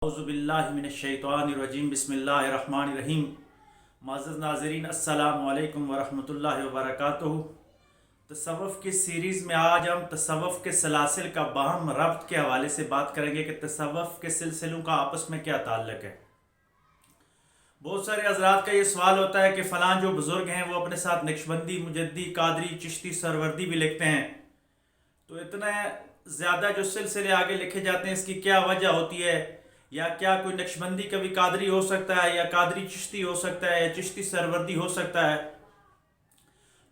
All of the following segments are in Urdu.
اعوذ باللہ من الشیطان الرجیم بسم اللہ الرحمن الرحیم۔ معزز ناظرین السلام علیکم ورحمۃ اللہ وبرکاتہ۔ تصوف کی سیریز میں آج ہم تصوف کے سلاسل کا باہم ربط کے حوالے سے بات کریں گے کہ تصوف کے سلسلوں کا آپس میں کیا تعلق ہے۔ بہت سارے حضرات کا یہ سوال ہوتا ہے کہ فلاں جو بزرگ ہیں وہ اپنے ساتھ نقشبندی، مجدی، قادری، چشتی، سروردی بھی لکھتے ہیں، تو اتنے زیادہ جو سلسلے آگے لکھے جاتے ہیں اس کی کیا وجہ ہوتی ہے؟ یا کیا کوئی نقشبندی کبھی قادری ہو سکتا ہے، یا قادری چشتی ہو سکتا ہے، یا چشتی سروردی ہو سکتا ہے؟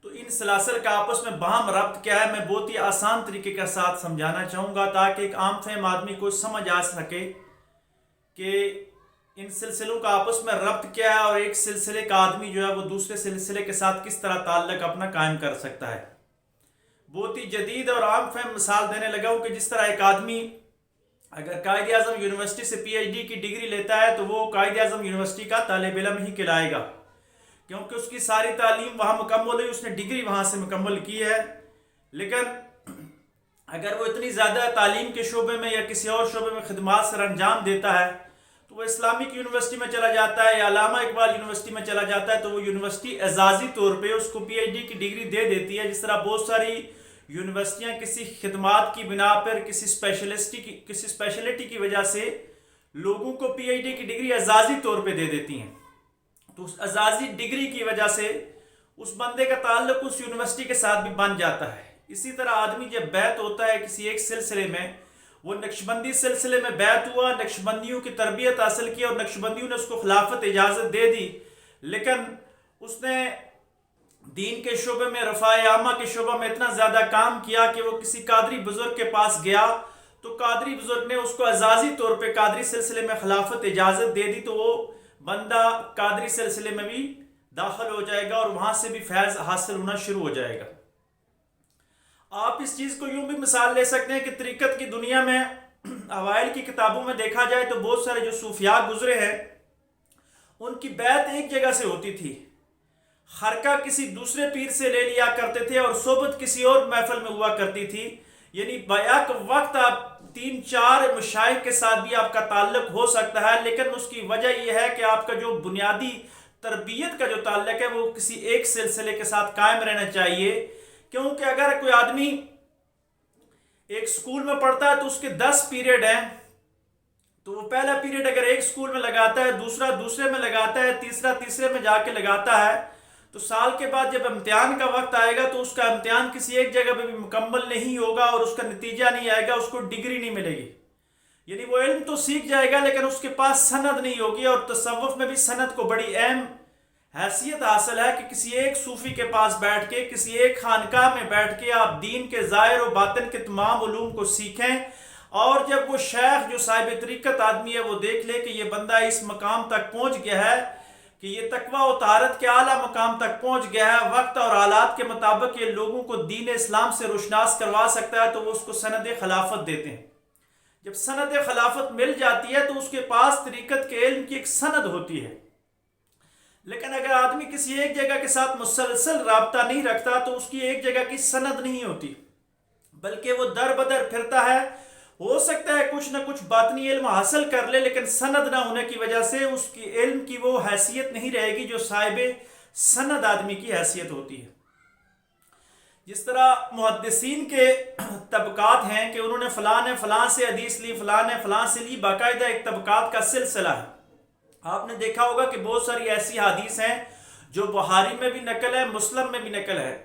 تو ان سلاسل کا آپس میں باہم ربط کیا ہے، میں بہت ہی آسان طریقے کے ساتھ سمجھانا چاہوں گا تاکہ ایک عام فہم آدمی کو سمجھ آ سکے کہ ان سلسلوں کا آپس میں ربط کیا ہے، اور ایک سلسلے کا آدمی جو ہے وہ دوسرے سلسلے کے ساتھ کس طرح تعلق اپنا قائم کر سکتا ہے۔ بہت ہی جدید اور عام فہم مثال دینے لگا ہوں کہ جس طرح ایک آدمی اگر قائد اعظم یونیورسٹی سے پی ایچ ڈی کی ڈگری لیتا ہے تو وہ قائد اعظم یونیورسٹی کا طالب علم ہی کہلائے گا، کیونکہ اس کی ساری تعلیم وہاں مکمل ہوئی، اس نے ڈگری وہاں سے مکمل کی ہے۔ لیکن اگر وہ اتنی زیادہ تعلیم کے شعبے میں یا کسی اور شعبے میں خدمات سر انجام دیتا ہے تو وہ اسلامک یونیورسٹی میں چلا جاتا ہے یا علامہ اقبال یونیورسٹی میں چلا جاتا ہے، تو وہ یونیورسٹی اعزازی طور پہ اس کو پی ایچ ڈی کی ڈگری دے دیتی ہے۔ جس طرح بہت ساری یونیورسٹیاں کسی خدمات کی بنا پر کسی اسپیشلٹی کی وجہ سے لوگوں کو پی ایچ ڈی کی ڈگری اعزازی طور پہ دے دیتی ہیں، تو اس اعزازی ڈگری کی وجہ سے اس بندے کا تعلق اس یونیورسٹی کے ساتھ بھی بن جاتا ہے۔ اسی طرح آدمی جب بیعت ہوتا ہے کسی ایک سلسلے میں، وہ نقشبندی سلسلے میں بیعت ہوا، نقشبندیوں کی تربیت حاصل کی اور نقشبندیوں نے اس کو خلافت اجازت دے دی، لیکن اس نے دین کے شعبے میں، رفاع عامہ کے شعبہ میں اتنا زیادہ کام کیا کہ وہ کسی قادری بزرگ کے پاس گیا تو قادری بزرگ نے اس کو اعزازی طور پہ قادری سلسلے میں خلافت اجازت دے دی، تو وہ بندہ قادری سلسلے میں بھی داخل ہو جائے گا اور وہاں سے بھی فیض حاصل ہونا شروع ہو جائے گا۔ آپ اس چیز کو یوں بھی مثال لے سکتے ہیں کہ طریقت کی دنیا میں اوائل کی کتابوں میں دیکھا جائے تو بہت سارے جو صوفیاء گزرے ہیں ان کی بیعت ایک جگہ سے ہوتی تھی، خرقہ کسی دوسرے پیر سے لے لیا کرتے تھے اور صحبت کسی اور محفل میں ہوا کرتی تھی، یعنی بیک وقت آپ 3-4 مشائخ کے ساتھ بھی آپ کا تعلق ہو سکتا ہے، لیکن اس کی وجہ یہ ہے کہ آپ کا جو بنیادی تربیت کا جو تعلق ہے وہ کسی ایک سلسلے کے ساتھ قائم رہنا چاہیے۔ کیونکہ اگر کوئی آدمی ایک سکول میں پڑھتا ہے تو اس کے 10 پیریڈ ہیں، تو وہ پہلا پیریڈ اگر ایک سکول میں لگاتا ہے، دوسرا دوسرے میں لگاتا ہے، تیسرا تیسرے میں جا کے لگاتا ہے، تو سال کے بعد جب امتحان کا وقت آئے گا تو اس کا امتحان کسی ایک جگہ پہ بھی مکمل نہیں ہوگا اور اس کا نتیجہ نہیں آئے گا، اس کو ڈگری نہیں ملے گی۔ یعنی وہ علم تو سیکھ جائے گا لیکن اس کے پاس سند نہیں ہوگی، اور تصوف میں بھی سند کو بڑی اہم حیثیت حاصل ہے کہ کسی ایک صوفی کے پاس بیٹھ کے، کسی ایک خانقاہ میں بیٹھ کے آپ دین کے ظاہر و باطن کے تمام علوم کو سیکھیں، اور جب وہ شیخ جو صاحب طریقت آدمی ہے وہ دیکھ لے کہ یہ بندہ اس مقام تک پہنچ گیا ہے کہ یہ تقویٰ و طہارت کے اعلیٰ مقام تک پہنچ گیا ہے، وقت اور حالات کے مطابق یہ لوگوں کو دین اسلام سے روشناس کروا سکتا ہے، تو وہ اس کو سند خلافت دیتے ہیں۔ جب سند خلافت مل جاتی ہے تو اس کے پاس طریقت کے علم کی ایک سند ہوتی ہے۔ لیکن اگر آدمی کسی ایک جگہ کے ساتھ مسلسل رابطہ نہیں رکھتا تو اس کی ایک جگہ کی سند نہیں ہوتی، بلکہ وہ در بدر پھرتا ہے۔ ہو سکتا ہے کچھ نہ کچھ باطنی علم حاصل کر لے، لیکن سند نہ ہونے کی وجہ سے اس کی علم کی وہ حیثیت نہیں رہے گی جو صاحب سند آدمی کی حیثیت ہوتی ہے۔ جس طرح محدثین کے طبقات ہیں کہ انہوں نے فلاں نے فلاں سے حدیث لی، فلاں نے فلاں سے لی، باقاعدہ ایک طبقات کا سلسلہ ہے۔ آپ نے دیکھا ہوگا کہ بہت ساری ایسی حدیث ہیں جو بخاری میں بھی نقل ہے، مسلم میں بھی نقل ہے،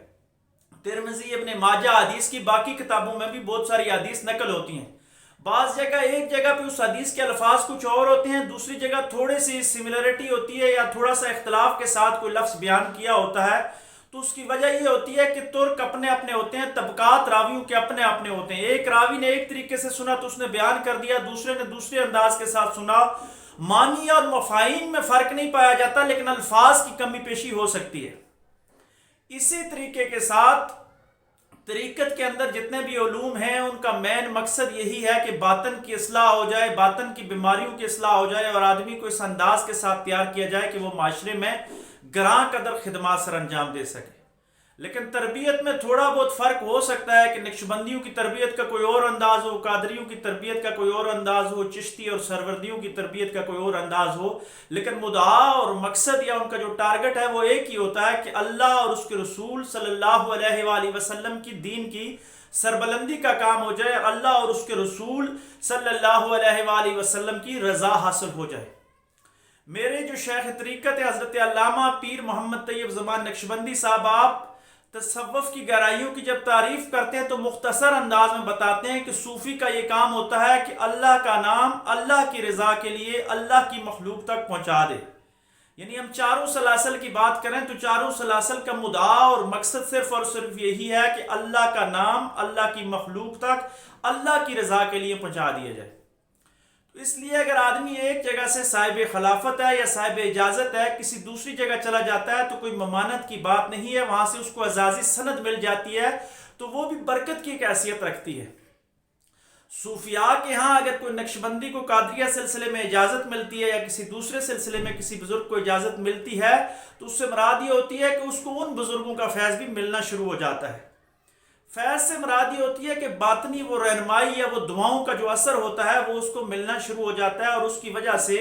ترمذی، ابن ماجہ حدیث کی باقی کتابوں میں بھی بہت ساری حدیث نقل ہوتی ہیں۔ بعض جگہ ایک جگہ پہ اس حدیث کے الفاظ کچھ اور ہوتے ہیں، دوسری جگہ تھوڑی سی سملرٹی ہوتی ہے یا تھوڑا سا اختلاف کے ساتھ کوئی لفظ بیان کیا ہوتا ہے، تو اس کی وجہ یہ ہوتی ہے کہ ترک اپنے اپنے ہوتے ہیں، طبقات راویوں کے اپنے اپنے ہوتے ہیں۔ ایک راوی نے ایک طریقے سے سنا تو اس نے بیان کر دیا، دوسرے نے دوسرے انداز کے ساتھ سنا، معنی اور مفاہیم میں فرق نہیں پایا جاتا لیکن الفاظ کی کمی پیشی ہو سکتی ہے۔ اسی طریقے کے ساتھ طریقت کے اندر جتنے بھی علوم ہیں ان کا مین مقصد یہی ہے کہ باطن کی اصلاح ہو جائے، باطن کی بیماریوں کی اصلاح ہو جائے، اور آدمی کو اس انداز کے ساتھ تیار کیا جائے کہ وہ معاشرے میں گراں قدر خدمات سر انجام دے سکے۔ لیکن تربیت میں تھوڑا بہت فرق ہو سکتا ہے کہ نقشبندیوں کی تربیت کا کوئی اور انداز ہو، قادریوں کی تربیت کا کوئی اور انداز ہو، چشتی اور سروردیوں کی تربیت کا کوئی اور انداز ہو، لیکن مدعا اور مقصد یا ان کا جو ٹارگٹ ہے وہ ایک ہی ہوتا ہے کہ اللہ اور اس کے رسول صلی اللہ علیہ وآلہ وسلم کی دین کی سربلندی کا کام ہو جائے، اللہ اور اس کے رسول صلی اللہ علیہ وآلہ وسلم کی رضا حاصل ہو جائے۔ میرے جو شیخ طریقت حضرت علامہ پیر محمد طیب زمان نقشبندی صاحب، آپ تصوف کی گہرائیوں کی جب تعریف کرتے ہیں تو مختصر انداز میں بتاتے ہیں کہ صوفی کا یہ کام ہوتا ہے کہ اللہ کا نام اللہ کی رضا کے لیے اللہ کی مخلوق تک پہنچا دے۔ یعنی ہم چاروں سلاسل کی بات کریں تو چاروں سلاسل کا مدعا اور مقصد صرف اور صرف یہی ہے کہ اللہ کا نام اللہ کی مخلوق تک اللہ کی رضا کے لیے پہنچا دیا جائے۔ تو اس لیے اگر آدمی ایک جگہ سے صاحب خلافت ہے یا صاحب اجازت ہے، کسی دوسری جگہ چلا جاتا ہے تو کوئی ممانت کی بات نہیں ہے، وہاں سے اس کو اعزازی سند مل جاتی ہے تو وہ بھی برکت کی ایک حیثیت رکھتی ہے۔ صوفیاء کے ہاں اگر کوئی نقشبندی کو قادریہ سلسلے میں اجازت ملتی ہے یا کسی دوسرے سلسلے میں کسی بزرگ کو اجازت ملتی ہے تو اس سے مراد یہ ہوتی ہے کہ اس کو ان بزرگوں کا فیض بھی ملنا شروع ہو جاتا ہے۔ فیض سے مراد یہ ہوتی ہے کہ باطنی وہ رہنمائی یا وہ دعاؤں کا جو اثر ہوتا ہے وہ اس کو ملنا شروع ہو جاتا ہے، اور اس کی وجہ سے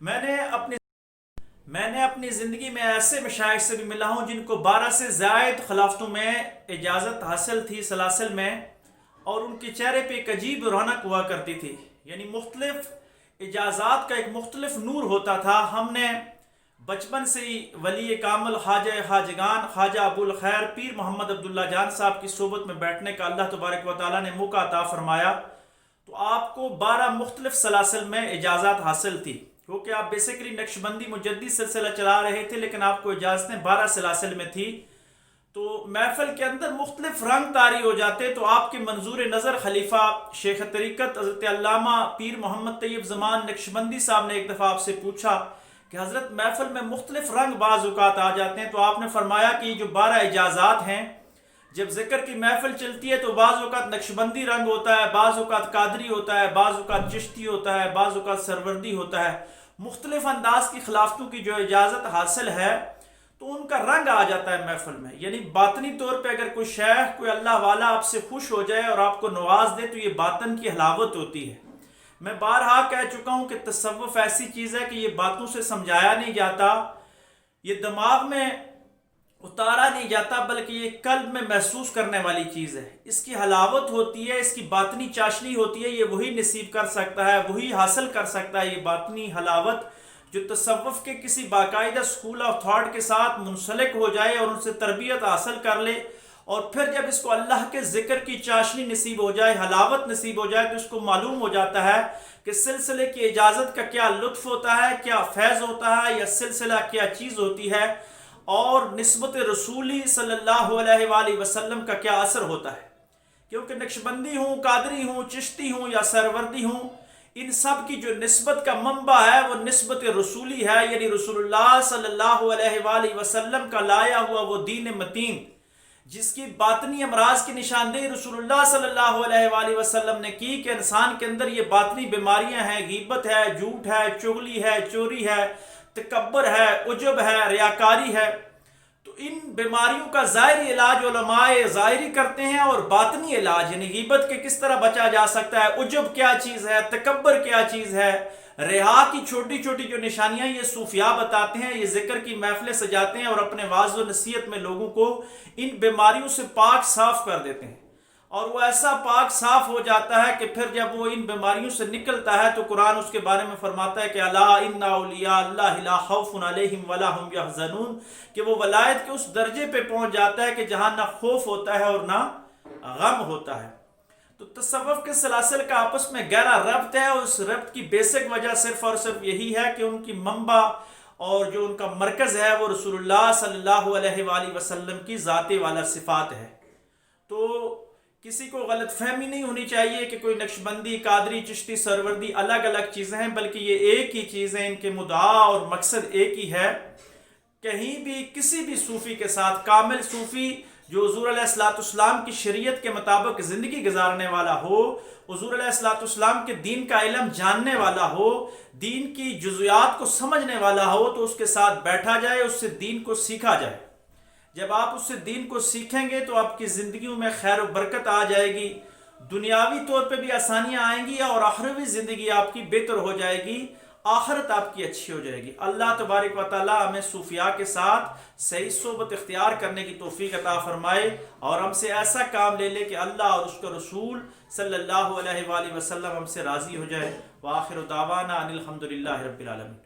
میں نے اپنی زندگی میں ایسے مشائخ سے بھی ملا ہوں جن کو 12 سے زائد خلافتوں میں اجازت حاصل تھی سلاسل میں، اور ان کے چہرے پہ ایک عجیب رونق ہوا کرتی تھی، یعنی مختلف اجازات کا ایک مختلف نور ہوتا تھا۔ ہم نے بچپن سے ہی ولی کامل خواجہ خواجگان خواجہ ابو الخیر پیر محمد عبداللہ جان صاحب کی صحبت میں بیٹھنے کا اللہ تبارک و تعالیٰ نے موقع عطا فرمایا، تو آپ کو 12 مختلف سلاسل میں اجازت حاصل تھی، کیونکہ آپ بیسیکلی نقشبندی مجدد سلسلہ چلا رہے تھے لیکن آپ کو اجازتیں 12 سلاسل میں تھی۔ تو محفل کے اندر مختلف رنگ طاری ہو جاتے تو آپ کے منظور نظر خلیفہ شیخ طریقت حضرت علامہ پیر محمد طیب زمان نقشبندی صاحب نے ایک دفعہ آپ سے پوچھا کہ حضرت محفل میں مختلف رنگ بعض اوقات آ جاتے ہیں، تو آپ نے فرمایا کہ یہ جو 12 اجازات ہیں، جب ذکر کی محفل چلتی ہے تو بعض اوقات نقشبندی رنگ ہوتا ہے، بعض اوقات قادری ہوتا ہے، بعض اوقات چشتی ہوتا ہے، بعض اوقات سروردی ہوتا ہے، مختلف انداز کی خلافتوں کی جو اجازت حاصل ہے تو ان کا رنگ آ جاتا ہے محفل میں۔ یعنی باطنی طور پہ اگر کوئی شیخ کوئی اللہ والا آپ سے خوش ہو جائے اور آپ کو نواز دے تو یہ باطن کی حلاوت ہوتی ہے۔ میں بارہا کہہ چکا ہوں کہ تصوف ایسی چیز ہے کہ یہ باتوں سے سمجھایا نہیں جاتا، یہ دماغ میں اتارا نہیں جاتا، بلکہ یہ قلب میں محسوس کرنے والی چیز ہے۔ اس کی حلاوت ہوتی ہے، اس کی باطنی چاشنی ہوتی ہے، یہ وہی نصیب کر سکتا ہے، وہی حاصل کر سکتا ہے یہ باطنی حلاوت جو تصوف کے کسی باقاعدہ اسکول آف تھاٹ کے ساتھ منسلک ہو جائے اور ان سے تربیت حاصل کر لے، اور پھر جب اس کو اللہ کے ذکر کی چاشنی نصیب ہو جائے، حلاوت نصیب ہو جائے، تو اس کو معلوم ہو جاتا ہے کہ سلسلے کی اجازت کا کیا لطف ہوتا ہے، کیا فیض ہوتا ہے، یا سلسلہ کیا چیز ہوتی ہے، اور نسبت رسولی صلی اللہ علیہ وآلہ وسلم کا کیا اثر ہوتا ہے۔ کیونکہ نقشبندی ہوں، قادری ہوں، چشتی ہوں یا سروردی ہوں، ان سب کی جو نسبت کا منبع ہے وہ نسبت رسولی ہے، یعنی رسول اللہ صلی اللہ علیہ وآلہ وسلم کا لایا ہوا وہ دین متین، جس کی باطنی امراض کی نشاندہی رسول اللہ صلی اللہ علیہ وآلہ وسلم نے کی کہ انسان کے اندر یہ باطنی بیماریاں ہیں، غیبت ہے، جھوٹ ہے، چغلی ہے، چوری ہے، تکبر ہے، عجب ہے، ریاکاری ہے۔ تو ان بیماریوں کا ظاہری علاج علماء ظاہری کرتے ہیں، اور باطنی علاج یعنی غیبت کے کس طرح بچا جا سکتا ہے، عجب کیا چیز ہے، تکبر کیا چیز ہے، ریا کی چھوٹی چھوٹی جو نشانیاں یہ صوفیاء بتاتے ہیں، یہ ذکر کی محفلیں سجاتے ہیں اور اپنے واعظ و نصیحت میں لوگوں کو ان بیماریوں سے پاک صاف کر دیتے ہیں، اور وہ ایسا پاک صاف ہو جاتا ہے کہ پھر جب وہ ان بیماریوں سے نکلتا ہے تو قرآن اس کے بارے میں فرماتا ہے کہ الا ان اولیاء اللہ لا خوف علیہم ولا هم یحزنون، کہ وہ ولایت کے اس درجے پہ پہنچ جاتا ہے کہ جہاں نہ خوف ہوتا ہے اور نہ غم ہوتا ہے۔ تو تصوف کے سلاسل کا آپس میں گہرا ربط ہے، اور اس ربط کی بیسک وجہ صرف اور صرف یہی ہے کہ ان کی منبع اور جو ان کا مرکز ہے وہ رسول اللہ صلی اللہ علیہ وآلہ وسلم کی ذات والا صفات ہے۔ تو کسی کو غلط فہمی نہیں ہونی چاہیے کہ کوئی نقشبندی، قادری، چشتی، سروردی الگ الگ چیزیں ہیں، بلکہ یہ ایک ہی چیز ہے، ان کے مدعا اور مقصد ایک ہی ہے۔ کہیں بھی کسی بھی صوفی کے ساتھ، کامل صوفی جو حضور علیہ الصلوۃ والسلام کی شریعت کے مطابق زندگی گزارنے والا ہو، حضور علیہ الصلوۃ والسلام کے دین کا علم جاننے والا ہو، دین کی جزیات کو سمجھنے والا ہو، تو اس کے ساتھ بیٹھا جائے، اس سے دین کو سیکھا جائے۔ جب آپ اس سے دین کو سیکھیں گے تو آپ کی زندگیوں میں خیر و برکت آ جائے گی، دنیاوی طور پہ بھی آسانیاں آئیں گی اور آخروی زندگی آپ کی بہتر ہو جائے گی، آخرت آپ کی اچھی ہو جائے گی۔ اللہ تبارک و تعالی ہمیں صوفیاء کے ساتھ صحیح صحبت اختیار کرنے کی توفیق عطا فرمائے، اور ہم سے ایسا کام لے لے کہ اللہ اور اس کا رسول صلی اللہ علیہ وآلہ وسلم ہم سے راضی ہو جائے۔ وآخر دعوانا ان الحمد للہ رب العالمین۔